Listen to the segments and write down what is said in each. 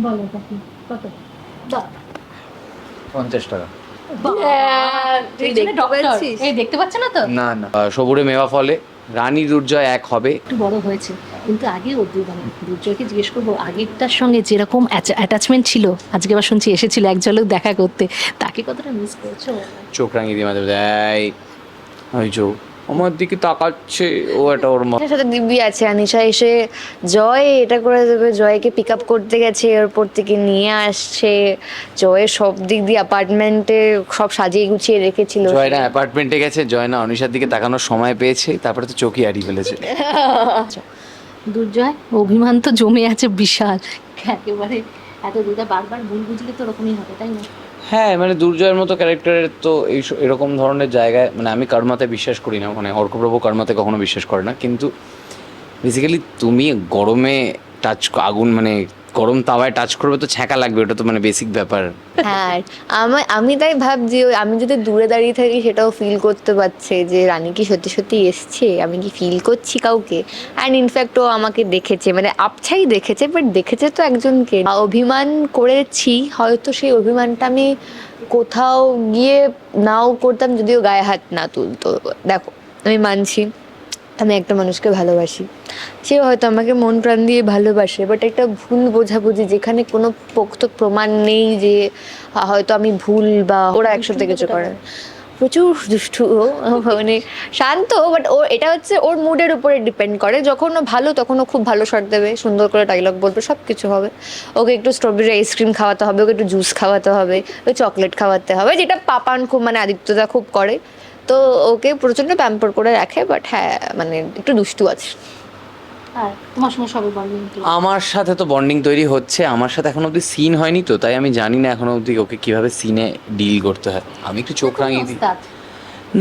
বলো কাকি কত? দাও। 50 টাকা। তুই দেখতে পাচ্ছিস? এই দেখতে পাচ্ছ না তো? না না, সবুরে মেওয়া ফলে, রানী দুর্জয় এক হবে। একটু বড় হয়েছে কিন্তু আগে ও মানে দুর্জয়কে জিজ্ঞেস করবো আগেরটার সঙ্গে যেরকম অ্যাটাচমেন্ট ছিল, আজকে আবার শুনছি এসেছিল এক ঝলক দেখা করতে, তাকে কতটা মিস করছো? চোখ রাঙিয়ে দিয়ে মাঝে মাঝে এই ওই চোখ আমার দিকে তাকাচ্ছে, ও এটা ওর মা। আনিশার সাথে দিব্যি আছে। আনিশা এসে জয় এটা করে দেবে, জয়কে পিক আপ করতে গেছে, এয়ারপোর্ট থেকে নিয়ে আসছে। জয়ের সব দিক দিয়ে অ্যাপার্টমেন্টে সব সাজিয়ে গুছিয়ে রেখেছিল। জয়না অ্যাপার্টমেন্টে গেছে, জয়না অনিশার দিকে তাকানোর সময় পেয়েছে, তারপরে তো চোখই হারিয়ে ফেলেছে। দুর্জয় অভিমান তো জমে আছে বিশাল, একেবারে এত দুটা বারবার ভুল বুঝলে তো ওরকমই হবে, তাই না? হ্যাঁ মানে দুর্জয়ের মতো ক্যারেক্টারের তো এরকম ধরনের জায়গায়, মানে আমি কর্মাতে বিশ্বাস করি না, মানে অর্কপ্রভু কর্মাতে কখনো বিশ্বাস করে না, কিন্তু বেসিক্যালি তুমি গরমে টাচ আগুন মানে গরম তাওয়ায় টাচ করবে তো ছ্যাঁকা লাগবে, ওটা তো মানে বেসিক ব্যাপার। হ্যাঁ, আমি তাই ভাবছি আমি যদি দূরে দাঁড়িয়ে থাকি সেটাও ফিল করতে পারছে যে রানী কি সত্যি সত্যি এসছে, আমি কি ফিল করছি কাউকে। অ্যান্ড ইনফ্যাক্ট ও আমাকে দেখেছে, মানে আপছাই দেখেছে, বাট দেখেছে তো একজনকে। অভিমান করেছি হয়তো, সেই অভিমানটা আমি কোথাও গিয়ে নাও করতাম যদিও গায়ে হাত না তুলতো। দেখো, আমি মানছি আমি একটা মানুষকে ভালোবাসি, সে হয়তো আমাকে মন প্রাণ দিয়ে ভালোবাসে, বাট একটা ভুল বোঝাবুঝি যেখানে কোনো পোক্ত প্রমাণ নেই যে হয়তো আমি ভুল বা ওরা একসাথে কিছু করে। প্রচুর দুষ্টু ও, মানে শান্ত, বাট ও এটা হচ্ছে ওর মুডের উপরে ডিপেন্ড করে। যখন ও ভালো তখন ও খুব ভালো শট দেবে, সুন্দর করে ডায়লগ বলবে, সব কিছু হবে। ওকে একটু স্ট্রবেরি আইসক্রিম খাওয়াতে হবে, ওকে একটু জুস খাওয়াতে হবে, ওই চকলেট খাওয়াতে হবে, যেটা পাপান খুব মানে আদিত্যদা খুব করে। তো ওকে প্রচণ্ড প্যাম্পার করে রাখে, বাট হ্যাঁ মানে একটু দুষ্টু আছে। আর তোমার সঙ্গে সবাই বলবেন কি? আমার সাথে তো বন্ডিং তৈরি হচ্ছে, আমার সাথে এখনো অবধি সিন হয়নি তো, তাই আমি জানি না এখনো অবধি ওকে কিভাবে সিনে ডিল করতে হয়। আমি একটু চোখ রাঙিয়ে দিই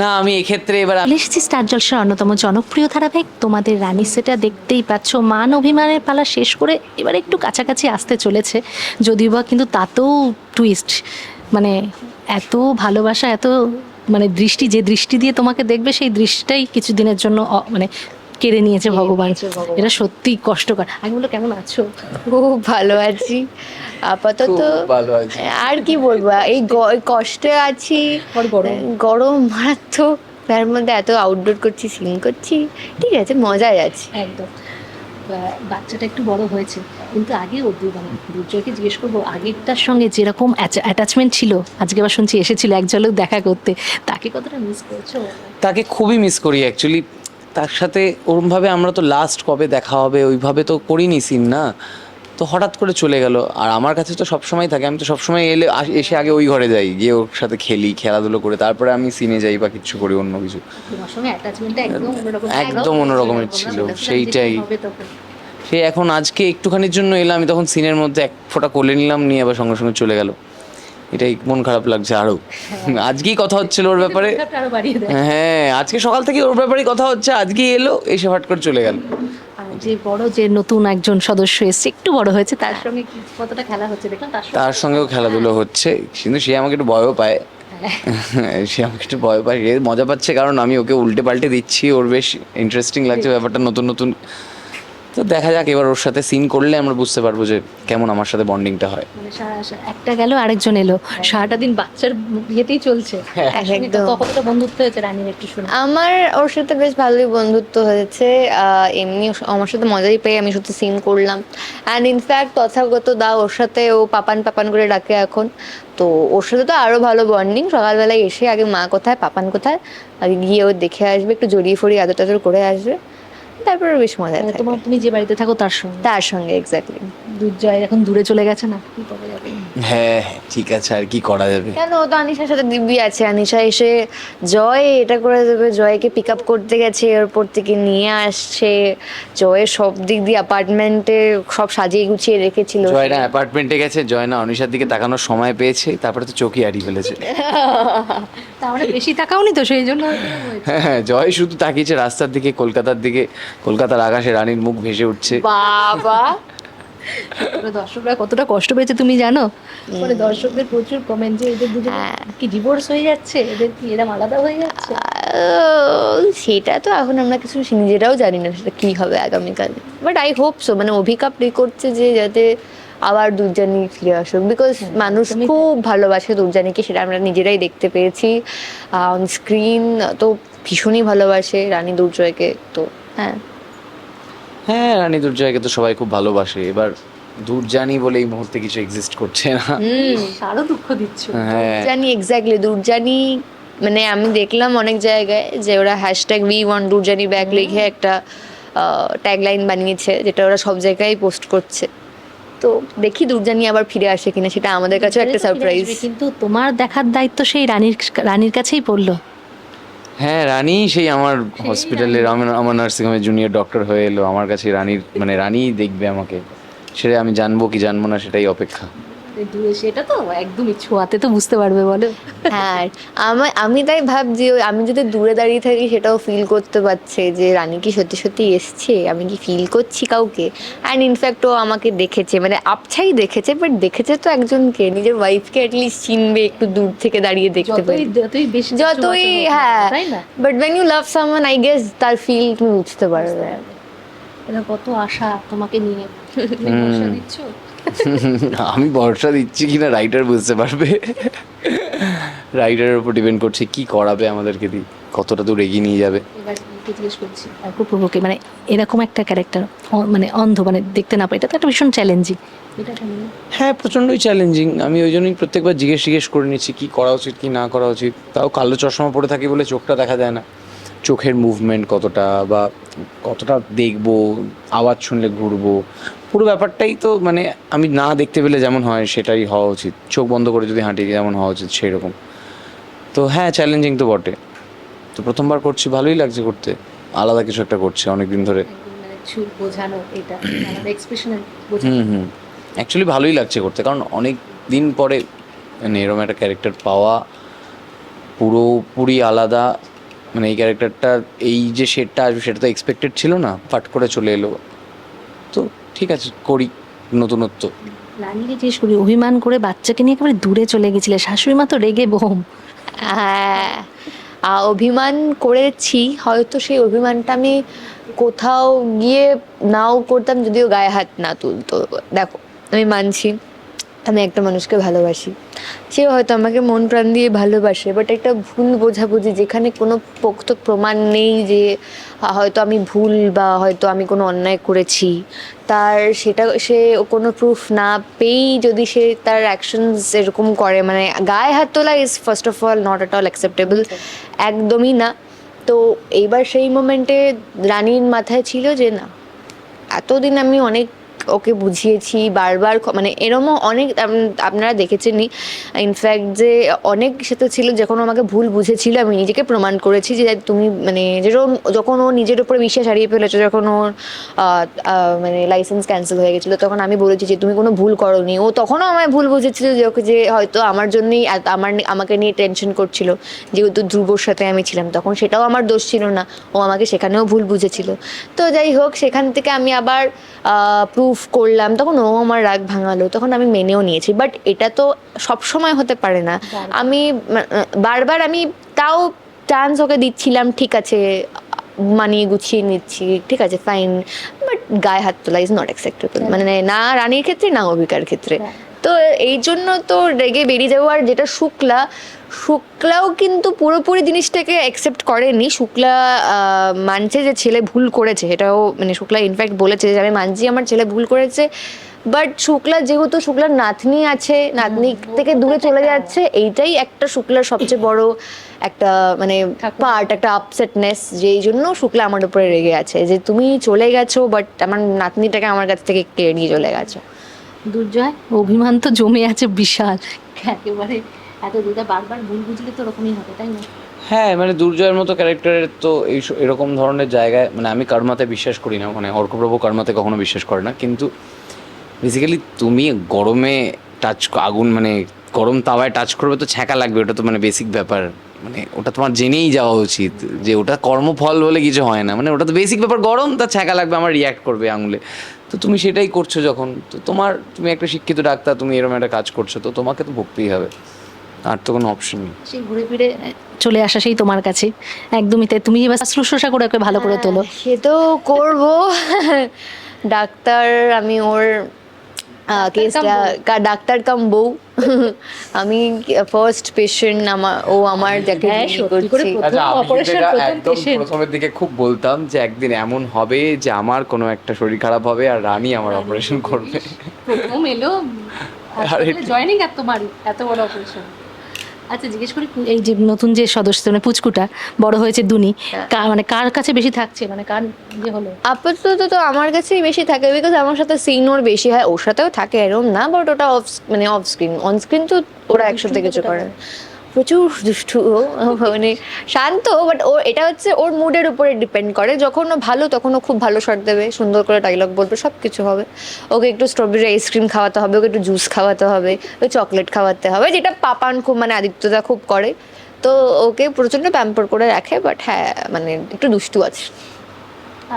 না, আমি এক্ষেত্রে এবার এসেছি স্টার জলসার অন্যতম জনপ্রিয় ধারাবাহিক তোমাদের রানী, সেটা দেখতেই পাচ্ছ। মান অভিমানের পালা শেষ করে এবার একটু কাছাকাছি আসতে চলেছে, যদিও বা কিন্তু তাতেও টুইস্ট, মানে এত ভালোবাসা, এত মানে দৃষ্টি, যে দৃষ্টি দিয়ে তোমাকে দেখবে সেই দৃষ্টিটাই কিছুদিনের জন্য মানে কেড়ে নিয়েছে ভগবান। এটা সত্যি কষ্টকর। আমি বলো কেমন আছো? খুব ভালো আছি আপাতত। খুব ভালো আছি। আর কি বলবো, এই কষ্টে আছি। গরম মারাত্মক, তার মধ্যে এত আউটডোর করছি, সিন করছি, ঠিক আছে, মজায় আছি একদম। বাচ্চাটা একটু বড় হয়েছে কিন্তু আগে ও মানে দুর্জয়কে জিজ্ঞেস করবো আগেরটার সঙ্গে যেরকম অ্যাটাচমেন্ট ছিল, আজকে আবার শুনছি এসেছিল এক ঝলক দেখা করতে, তাকে কতটা মিস করছো? তাকে খুবই মিস করি অ্যাকচুয়ালি। তার সাথে ওরমভাবে আমরা তো লাস্ট কবে দেখা হবে ওইভাবে তো করিনি সিন, না তো হঠাৎ করে চলে গেল। আর আমার কাছে তো সবসময় থাকে, আমি তো সবসময় এসে আগে ওই ঘরে যাই, গিয়ে ওর সাথে খেলি, খেলাধুলো করে তারপরে আমি সিনে যাই বা কিছু করি অন্য কিছু। তোমার সঙ্গে অ্যাটাচমেন্টটা একদম অন্যরকমের ছিল, সেইটাই। সে এখন আজকে একটুখানির জন্য এলাম, আমি তখন সিনের মধ্যে এক ফোঁটা কোলে নিলাম, নিয়ে আবার সঙ্গে সঙ্গে চলে গেল। এটাই মন খারাপ লাগছে আরো। আজকেই কথা হচ্ছিল ওর ব্যাপারে। হ্যাঁ, আজকে সকাল থেকে ওর ব্যাপারেই কথা হচ্ছে, আজকেই এলো, এসে হট করে চলে গেল। যে বড় যে নতুন একজন সদস্য এসছে, একটু বড় হয়েছে, তার সঙ্গে কতটা খেলা হচ্ছে দেখলাম। তার সঙ্গেও খেলাধুলো হচ্ছে, কিন্তু সে আমাকে একটু ভয়ও পায়। সে আমাকে একটু ভয় পায়, সে মজা পাচ্ছে কারণ আমি ওকে উল্টে পাল্টে দিচ্ছি, ওর বেশ ইন্টারেস্টিং লাগছে ব্যাপারটা, নতুন নতুন। তো দেখা যাক, এবার ওর সাথে সিন করলে আমরা বুঝতে পারবো যে কেমন আমার সাথে বন্ডিংটা হয়। মানে একটা গেল আরেকজন এলো, সারাটা দিন বাচ্চার বিয়েতেই চলছে। একদম। কতটা বন্ধুত্ব হয়েছে রানীর একটু শুনে? আমার ওর সাথে বেশ ভালোই বন্ধুত্ব হয়েছে। এমনি আমার সাথে মজাই পেয়ে আমি শুধু সিন করলাম। অ্যান্ড ইনফ্যাক্ট তথাগত দা ওর সাথে ও পাপান পাপান করে ডাকে এখন। তো ওর সাথে তো আরও ভালো বন্ডিং। সকালবেলায় এসে আগে মা কোথায় পাপান কোথায় আগে গিয়ে ও দেখে আসবে, একটু জড়িয়ে ফড়িয়ে আদর টাদর করে আসবে, তারপরে বেশ মজা থাকে। তুমি যে বাড়িতে থাকো তার সঙ্গে এক্স্যাক্টলি। দুর্জয় এখন দূরে চলে গেছে না, কি করা যাবে? হ্যাঁ ঠিক আছে, আর কি করা যাবে। কেন, ও তো আনিশার সাথে দিব্যি আছে। আনিশা এসে জয় এটা করে দেবে, জয়কে পিক আপ করতে গেছে, এয়ারপোর্ট থেকে নিয়ে আসছে। জয়ের সব দিক দিয়ে অ্যাপার্টমেন্টে সব সাজিয়ে গুছিয়ে রেখেছিল। জয়না অ্যাপার্টমেন্টে গেছে, জয়না অনিশার দিকে তাকানোর সময় পেয়েছে, তারপরে তো চোখই হারিয়ে ফেলেছে। তাহলে বেশি তাকাওনি তো সেই জন্য। হ্যাঁ, জয় শুধু তাকিয়েছে রাস্তার দিকে, কলকাতার দিকে, কলকাতার আকাশে রানীর মুখ ভেসে উঠছে। বাবা, দর্শকরা কতটা কষ্ট পেয়েছে তুমি জানো? মানে দর্শকদের প্রচুর কমেন্ট যে এদের দুজন কি ডিভোর্স হয়ে যাচ্ছে, এদের কি এরকম আলাদা হয়ে যাচ্ছে। সেটা তো এখন আমরা কিছু নিজেরাও জানি না সেটা কি হবে আগামীকাল, বাট আই হোপ সো। মানে অভিকা প্লে করছে যে যাতে আবার দুর্জানি ফিরে আসুক, বিকজ মানুষ খুব ভালোবাসে দুর্জানিকে, সেটা আমরা নিজেরাই দেখতে পেয়েছি অন স্ক্রিন। তো ভীষণই ভালোবাসে রানী দুর্জয়কে। তো হ্যাঁ, হ্যাঁ, রানী দুর্জয়কে তো সবাই খুব ভালোবাসে। এবার দুর্জানি বলে এই মুহূর্তে কিছু এক্সিস্ট করছে না। আরো দুঃখ দিচ্ছ। হ্যাঁ, দুর্জানি, এক্স্যাক্টলি দুর্জানি। মানে আমি দেখলাম অনেক জায়গায় যে ওরা হ্যাশট্যাগ উই ওয়ান্ট দুর্জানি ব্যাক লিখে একটা ট্যাগলাইন বানিয়েছে, যেটা ওরা সব জায়গায় পোস্ট করছে। তো দেখি দুর্জানি আবার ফিরে আসে কিনা, সেটা আমাদের কাছেও একটা সারপ্রাইজ। কিন্তু তোমার দেখার দায়িত্ব সেই রানীর কাছেই পড়লো। হ্যাঁ, রানী সেই আমার হসপিটালের আমার নার্সিংহোমে জুনিয়র ডক্টর হয়ে এলো আমার কাছে। রানীর মানে রানীই দেখবে আমাকে, সেটা আমি জানবো কি জানবো না সেটাই অপেক্ষা। সেটা তো একদমই ছোঁয়াতে তো বুঝতে পারবে, বলো। হ্যাঁ, আমি তাই ভাবছি আমি যদি দূরে দাঁড়িয়ে থাকি সেটাও ফিল করতে পারছে যে রানী কি সত্যি সত্যি এসছে, আমি কি ফিল করছি কাউকে। অ্যান্ড ইনফ্যাক্ট ও আমাকে দেখেছে, মানে আবছাই দেখেছে, বাট দেখেছে তো একজনকে, নিজের ওয়াইফকে অ্যাটলিস্ট চিনবে একটু দূর থেকে দাঁড়িয়ে দেখতে পারে। যতই হ্যাঁ, but when you love someone I guess তার ফিল তুমি বুঝতে পারবে। এটা কত আশা তোমাকে নিয়ে, ভরসা দিচ্ছ। আমি ভরসা দিচ্ছি কিনা রাইটার বুঝতে পারবে। রাইটারের উপর ডিপেন্ড করছে কি করাবে আমাদেরকে, দিয়ে কতটা দূর এগিয়ে নিয়ে যাবে। এবার জিজ্ঞেস করছি প্রভুকে, মানে এরকম একটা ক্যারেক্টার, মানে অন্ধ, মানে দেখতে না পাই, এটা তো একটা ভীষণ চ্যালেঞ্জিং। হ্যাঁ, প্রচণ্ডই চ্যালেঞ্জিং। আমি ওই জন্যই প্রত্যেকবার জিজ্ঞেস করে নিচ্ছি কি করা উচিত কি না করা উচিত। তাও কালো চশমা পরে থাকি বলে চোখটা দেখা যায় না, চোখের মুভমেন্ট কতটা বা কতটা দেখবো, আওয়াজ শুনলে ঘুরবো, পুরো ব্যাপারটাই তো মানে আমি না দেখতে পেলে যেমন হয় সেটাই হওয়া উচিত, চোখ বন্ধ করে যদি হাঁটি যেমন হওয়া উচিত সেই রকম। তো হ্যাঁ, চ্যালেঞ্জিং তো বটে। তো প্রথমবার করছি, ভালোই লাগছে করতে, আলাদা কিছু একটা করছি অনেক দিন ধরে। অ্যাকচুয়ালি ভালোই লাগছে করতে, কারণ অনেক দিন পরে মানে এরকম একটা ক্যারেক্টার পাওয়া, পুরোপুরি আলাদা। মানে এই ক্যারেক্টারটা এই যে শেডটা আসবে সেটা তো এক্সপেক্টেড ছিল না, ফাট করে চলে এলো। তো ঠিক আছে, করি নতুনত্ব। রানীকে জিজ্ঞেস করি, অভিমান করে বাচ্চাকে নিয়ে একেবারে দূরে চলে গেছিলে, শাশুড়ি মা তো রেগে বোম। হ্যাঁ, অভিমান করেছি, হয়তো সেই অভিমানটা আমি কোথাও গিয়ে নাও করতাম যদিও গায়ে হাত না তুলতো। দেখো, আমি মানছি আমি একটা মানুষকে ভালোবাসি, সে হয়তো আমাকে মন প্রাণ দিয়ে ভালোবাসে, বাট একটা ভুল বোঝাবুঝি যেখানে কোনো পোক্ত প্রমাণ নেই যে হয়তো আমি ভুল বা হয়তো আমি কোনো অন্যায় করেছি, তার সেটা সে কোনো প্রুফ না পেয়েই যদি সে তার অ্যাকশনস এরকম করে, মানে গায়ে হাত তোলা is first of all not at all acceptable, একদমই না। তো এইবার সেই মোমেন্টে রানীর মাথায় ছিল যে না, এতদিন আমি অনেক ওকে বুঝিয়েছি বারবার, মানে এরমও অনেক আপনারা দেখেছেনই ইনফ্যাক্ট যে অনেক সেটা ছিল যখন আমাকে ভুল বুঝেছিল, আমি নিজেকে প্রমাণ করেছি যে তুমি মানে যেরকম যখন ও নিজের উপরে বিশ্বাস হারিয়ে ফেলেছে, যখন ওর মানে লাইসেন্স ক্যান্সেল হয়ে গেছিলো, তখন আমি বলেছি যে তুমি কোনো ভুল করোনি। ও তখনও আমায় ভুল বুঝেছিল যে ওকে, যে হয়তো আমার জন্যই আমাকে নিয়ে টেনশন করছিল যেহেতু ধ্রুবর সাথে আমি ছিলাম, তখন সেটাও আমার দোষ ছিল না, ও আমাকে সেখানেও ভুল বুঝেছিল। তো যাই হোক, সেখান থেকে আমি আবার প্রুফ করলাম, তখন ও আমার রাগ ভাঙালো, তখন আমি মেনেও নিয়েছি। বাট এটা তো সব সময় হতে পারে না। আমি বারবার আমি তাও চান্স ওকে দিচ্ছিলাম, ঠিক আছে মানিয়ে গুছিয়ে নিচ্ছি, ঠিক আছে ফাইন, বাট গায়ে হাত তোলা ইজ নট অ্যাকসেপ্টেবল, মানে না রানীর ক্ষেত্রে না অভিকার ক্ষেত্রে। তো এই জন্য তো রেগে বেরিয়ে যাবো। আর যেটা শুক্লাও কিন্তু পুরোপুরি জিনিসটাকে অ্যাকসেপ্ট করেনি। শুক্লা মানছে যে ছেলে ভুল করেছে, এটাও মানে শুক্লা ইনফ্যাক্ট বলেছে যে আমি মানছি আমার ছেলে ভুল করেছে, বাট শুক্লা যেহেতু শুক্লার নাতনি আছে, নাতনি থেকে দূরে চলে যাচ্ছে, এইটাই একটা শুক্লার সবচেয়ে বড় একটা মানে পার্ট, একটা আপসেটনেস, যেই জন্য শুক্লা আমার উপরে রেগে আছে যে তুমি চলে গেছো বাট আমার নাতনিটাকে আমার কাছ থেকে কেড়ে নিয়ে চলে গেছো। দুর্জয়, অভিমান তো জমে আছে বিশাল, একেবারে এত দুটা বারবার ভুল বুঝলে তো ওরকমই হবে, তাই না? হ্যাঁ, মানে দুর্জয়ের মতো ক্যারেক্টারের তো এরকম ধরনের জায়গায়, মানে আমি কর্মাতে বিশ্বাস করি না, মানে অর্কপ্রভু কর্মাতে কখনো বিশ্বাস করে না, কিন্তু বেসিক্যালি তুমি গরমে আগুন মানে গরম তাওয়ায় টাচ করবে তো ছ্যাঁকা লাগবে, ওটা তো মানে বেসিক ব্যাপার, মানে ওটা তোমার জেনেই যাওয়া উচিত যে ওটা কর্মফল বলে কিছু হয় না, মানে ওটা তো বেসিক ব্যাপার, গরম তা ছ্যাঁকা লাগবে, আমার রিয়্যাক্ট করবে আঙুলে। তো তুমি সেটাই করছো যখন, তো তুমি একটা শিক্ষিত ডাক্তার, তুমি এরকম একটা কাজ করছো, তো তোমাকে তো ভুগতেই হবে, আর তো কোনো অপশন নেই। সেই ঘুরে ফিরে চলে আসা সেই তোমার কাছে, একদমই তাই। তুমি এবার শুশ্রূষা করে ওকে ভালো করে তোলো। সে তো করবো, ডাক্তার আমি ওর কেসটা ডাক্তার কাম বউ। আমি ফার্স্ট পেশেন্ট, আমার যাকে হ্যাঁ, deal সত্যি করে করছি। আচ্ছা, আমি operation যেটা প্রথম একদম patient। প্রথমের দিকে খুব বলতাম যে একদিন এমন হবে যে আমার কোনো একটা শরীর খারাপ হবে আর রানী আমার অপারেশন করবে। প্রথম এলো আরে জয়েনিং আর তোমারই এত বড় অপারেশন। আচ্ছা জিজ্ঞেস করি, এই যে নতুন যে সদস্য মানে পুচকুটা বড় হয়েছে দুনি, মানে কার কাছে বেশি থাকছে, মানে কার যে হলো? আপাতত তো আমার কাছেই বেশি থাকে, বিকজ আমার সাথে সিন ওর বেশি হয়, ওর সাথেও থাকে এরকম না, বাট ওটা অফ স্ক্রিন। অন স্ক্রিন তো ওরা একসাথে কিছু করে। প্রচুর দুষ্টু ও, মানে শান্ত, বাট ও এটা হচ্ছে ওর মুডের উপরে ডিপেন্ড করে। যখন ও ভালো তখন ও খুব ভালো শট দেবে, সুন্দর করে ডায়লগ বলবে, সব কিছু হবে। ওকে একটু স্ট্রবেরি আইসক্রিম খাওয়াতে হবে, ওকে একটু জুস খাওয়াতে হবে, ওকে চকলেট খাওয়াতে হবে, যেটা পাপান খুব মানে আদিত্যদা খুব করে। তো ওকে প্রচণ্ড প্যাম্পার করে রাখে, বাট হ্যাঁ মানে একটু দুষ্টু আছে।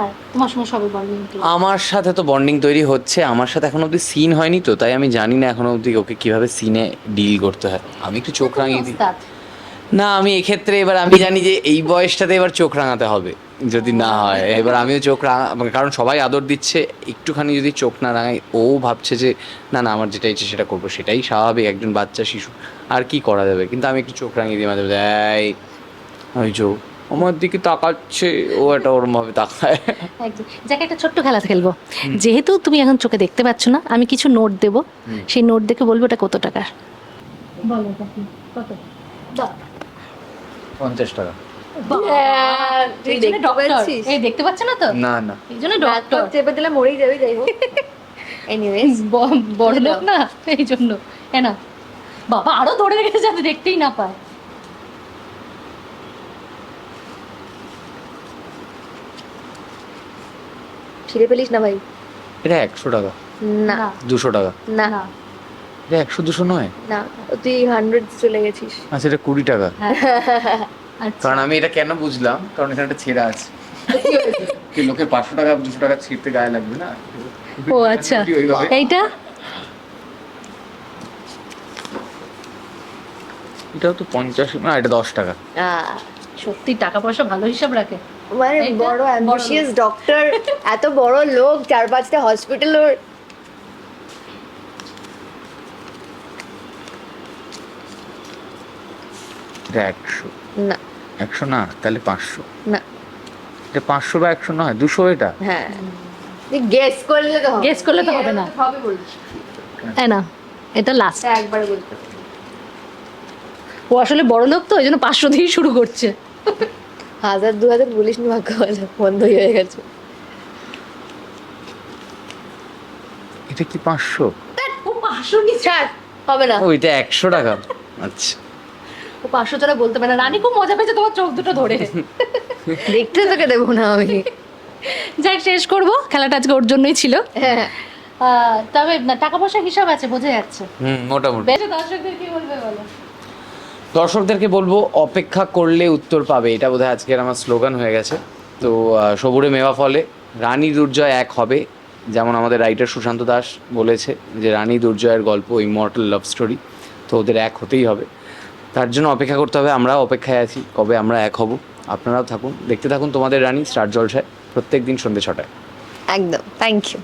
আর তোমার সঙ্গে সবে বন্ডিং? আমার সাথে তো বন্ডিং তৈরি হচ্ছে, আমার সাথে এখনো অবধি সিন হয়নি তো, তাই আমি জানি না এখনো অবধি ওকে কিভাবে সিনে ডিল করতে হয়। আমি একটু চোখ রাঙিয়ে দিই না, আমি এক্ষেত্রে এবার আমি জানি যে এই বয়সটাতে এবার চোখ রাঙাতে হবে, যদি না হয় এবার আমিও চোখ কারণ সবাই আদর দিচ্ছে, একটুখানি যদি চোখ না রাঙাই ও ভাবছে যে না না আমার যেটা ইচ্ছে সেটা করবো, সেটাই স্বাভাবিক একজন বাচ্চা শিশু, আর কি করা যাবে। কিন্তু আমি একটু চোখ রাঙিয়ে দিই মাঝে মাঝে, এই ওই চোখ আমার দিকে তাকাচ্ছে, ও একটা ওরমভাবে তাকায়। একদম। যাকে একটা ছোট্ট খেলা খেলবো, যেহেতু তুমি এখন চোখে দেখতে পাচ্ছ না, আমি কিছু নোট দেবো, সেই নোট দেখে বলবো এটা কত টাকার। বলো কত? 50 টাকা। তুই দেখতে পাচ্ছিস? এই দেখতে পাচ্ছ না তো, না না, এই জন্য ডক্টর। চেপে দিলে মরেই যাবে, যাই হোক। এনিওয়েজ বড় লোক না, এই জন্য। না বাবা আরো ধরে রেখেছে যাতে দেখতেই না পায়। ছিঁড়ে ফেলিস না ভাই। এটা 100 টাকা, না 200 টাকা, না এটা 100-200 নয়। না, তুই 100 চলে গেছিস। আচ্ছা এটা 20 টাকা। আচ্ছা কারণ আমি এটা কেন বুঝলাম, কারণ এখানে একটা ছেঁড়া আছে, কি লোকের 500 টাকা 200 টাকা ছিঁড়তে গায়ে লাগবে না। ও আচ্ছা, এইটা এটাও তো 50 না, এটা 10 টাকা। সত্যি টাকা পয়সা ভালো হিসাব রাখে। মানে এইটা বড় বড় অ্যাম্বিশিয়াস ডক্টর, এত বড় লোক, 4-5টা হসপিটাল ওর। এটা 100। না 100 না, তাহলে 500। না, এটা 500 বা 100 নয়, 200 এটা। হ্যাঁ তুই গেস করলে তো হবে। Guess করলে তো হবে না। হবে বলিস, না এটা লাস্ট। একবার বলতে হবে। ও আসলে বড় লোক তো, এই জন্য 500 দিয়েই শুরু করছে। 1000-2000 বলিস নি, ভাগ্য ভালো বন্ধই হয়ে গেছে। এটা কি 500? ও 500 নিচ্ছে। ছাড়, হবে না। ও এটা 100 টাকা। আচ্ছা ও 500 ছাড়া বলতে পারে না। রানী খুব মজা পেয়েছে তোমার চোখ দুটো ধরে। দেখতে তোকে দেবো না আমি। যাই শেষ করবো, খেলাটা আজকে ওর জন্যই ছিল। হ্যাঁ, তবে না টাকা পয়সার হিসাব আছে, বোঝা যাচ্ছে। মোটামুটি। বেশ, দর্শকদের কি বলবে বলো? দর্শকদেরকে বলবো অপেক্ষা করলে উত্তর পাবে, এটা বোধহয় আজকের আমার স্লোগান হয়ে গেছে। তো সবুরে মেওয়া ফলে, রানী দুর্জয় এক হবে, যেমন আমাদের রাইটার সুশান্ত দাস বলেছে যে রানী দুর্জয়ের গল্প ইমর্টাল লাভ স্টোরি, তো ওদের এক হতেই হবে। তার জন্য অপেক্ষা করতে হবে, আমরাও অপেক্ষায় আছি কবে আমরা এক হব। আপনারাও থাকুন, দেখতে থাকুন তোমাদের রানী স্টার জলসায় প্রত্যেক দিন সন্ধ্যে 6টায়। একদম। Thank you.